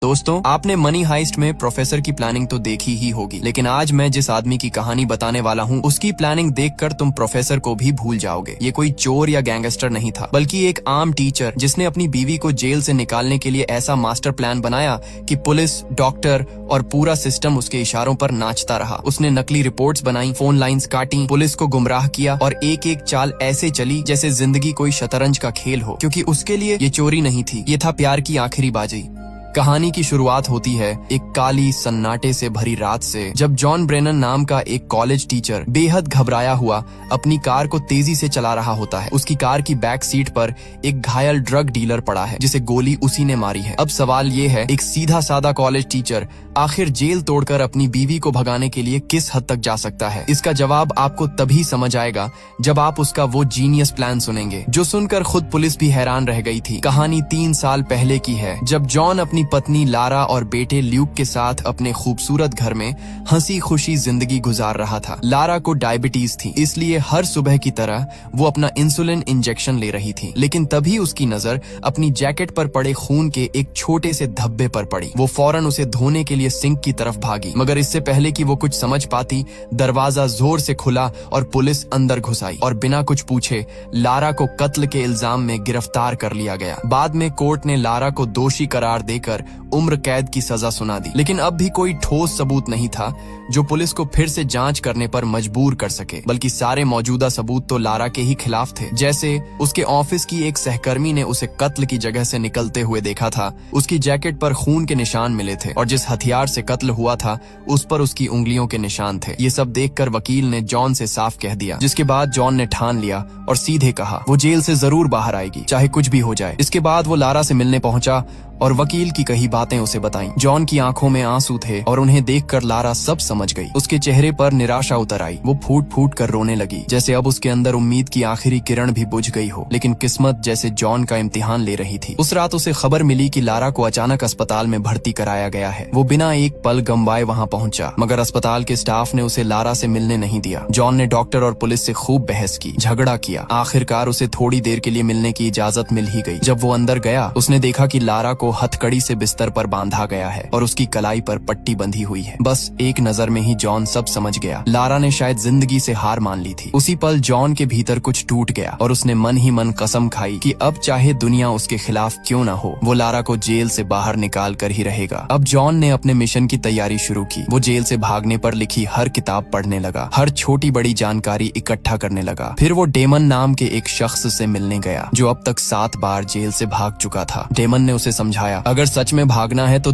दोस्तों, आपने money heist में प्रोफेसर की प्लानिंग तो देखी ही होगी, लेकिन आज मैं जिस आदमी की कहानी बताने वाला हूँ उसकी प्लानिंग देखकर तुम प्रोफेसर को भी भूल जाओगे। ये कोई चोर या गैंगस्टर नहीं था, बल्कि एक आम टीचर जिसने अपनी बीवी को जेल से निकालने के लिए ऐसा मास्टर प्लान बनाया कि पुलिस, डॉक्टर और पूरा सिस्टम उसके इशारों पर नाचता रहा। उसने नकली रिपोर्ट्स बनाई, फोन लाइंस काटी, पुलिस को गुमराह किया और एक एक चाल ऐसे चली जैसे जिंदगी कोई शतरंज का खेल हो, क्योंकि उसके लिए ये चोरी नहीं थी, ये था प्यार की आखिरी बाजी। कहानी की शुरुआत होती है एक काली सन्नाटे से भरी रात से, जब जॉन ब्रेनन नाम का एक कॉलेज टीचर बेहद घबराया हुआ अपनी कार को तेजी से चला रहा होता है। उसकी कार की बैक सीट पर एक घायल ड्रग डीलर पड़ा है जिसे गोली उसी ने मारी है। अब सवाल ये है, एक सीधा साधा कॉलेज टीचर आखिर जेल तोड़कर अपनी बीवी को भगाने के लिए किस हद तक जा सकता है? इसका जवाब आपको तभी समझ आएगा जब आप उसका वो जीनियस प्लान सुनेंगे, जो सुनकर खुद पुलिस भी हैरान रह गई थी। कहानी 3 साल पहले की है, जब जॉन अपनी पत्नी लारा और बेटे ल्यूक के साथ अपने खूबसूरत घर में हंसी खुशी जिंदगी गुजार रहा था। लारा को डायबिटीज थी, इसलिए हर सुबह की तरह वो अपना इंसुलिन इंजेक्शन ले रही थी, लेकिन तभी उसकी नजर अपनी जैकेट पर पड़े खून के एक छोटे से धब्बे पर पड़ी। वो फौरन उसे धोने के लिए सिंक की तरफ भागी, मगर इससे पहले कि वो कुछ समझ पाती, दरवाजा जोर से खुला और पुलिस अंदर घुस आई और बिना कुछ पूछे लारा को कत्ल के इल्जाम में गिरफ्तार कर लिया गया। बाद में कोर्ट ने लारा को दोषी करार देकर उम्र कैद की सजा सुना दी, लेकिन अब भी कोई ठोस सबूत नहीं था जो पुलिस को फिर से जांच करने पर मजबूर कर सके, बल्कि सारे मौजूदा सबूत तो लारा के ही खिलाफ थे। जैसे उसके ऑफिस की एक सहकर्मी ने उसे कत्ल की जगह से निकलते हुए देखा था, उसकी जैकेट पर खून के निशान मिले थे और जिस हथियार से कत्ल हुआ था उस पर उसकी उंगलियों के निशान थे। ये सब देखकर वकील ने जॉन से साफ कह दिया, जिसके बाद जॉन ने ठान लिया और सीधे कहा वो जेल से जरूर बाहर आएगी, चाहे कुछ भी हो जाए। इसके बाद वो लारा से मिलने पहुंचा और वकील की कही बातें उसे बताईं। जॉन की आंखों में आंसू थे और उन्हें देखकर लारा सब समझ गई। उसके चेहरे पर निराशा उतर आई, वो फूट फूट कर रोने लगी, जैसे अब उसके अंदर उम्मीद की आखिरी किरण भी बुझ गई हो। लेकिन किस्मत जैसे जॉन का इम्तिहान ले रही थी। उस रात उसे खबर मिली कि लारा को अचानक अस्पताल में भर्ती कराया गया है। वो बिना एक पल गंवाए वहाँ पहुंचा, मगर अस्पताल के स्टाफ ने उसे लारा से मिलने नहीं दिया। जॉन ने डॉक्टर और पुलिस से खूब बहस की, झगड़ा किया। आखिरकार उसे थोड़ी देर के लिए मिलने की इजाजत मिल ही गई। जब वो अंदर गया, उसने देखा कि लारा को हथकड़ी से बिस्तर पर बांधा गया है और उसकी कलाई पर पट्टी बंधी हुई है। बस एक नजर में ही जॉन सब समझ गया। लारा ने शायद जिंदगी से हार मान ली थी। उसी पल जॉन के भीतर कुछ टूट गया और उसने मन ही मन कसम खाई कि अब चाहे दुनिया उसके खिलाफ क्यों न हो, वो लारा को जेल से बाहर निकाल कर ही रहेगा। अब जॉन ने अपने मिशन की तैयारी शुरू की। वो जेल से भागने पर लिखी हर किताब पढ़ने लगा, हर छोटी बड़ी जानकारी इकट्ठा करने लगा। फिर वो डेमन नाम के एक शख्स से मिलने गया, जो अब तक 7 बार जेल से भाग चुका था। डेमन ने उसे समझाया, अगर सच में भागना है तो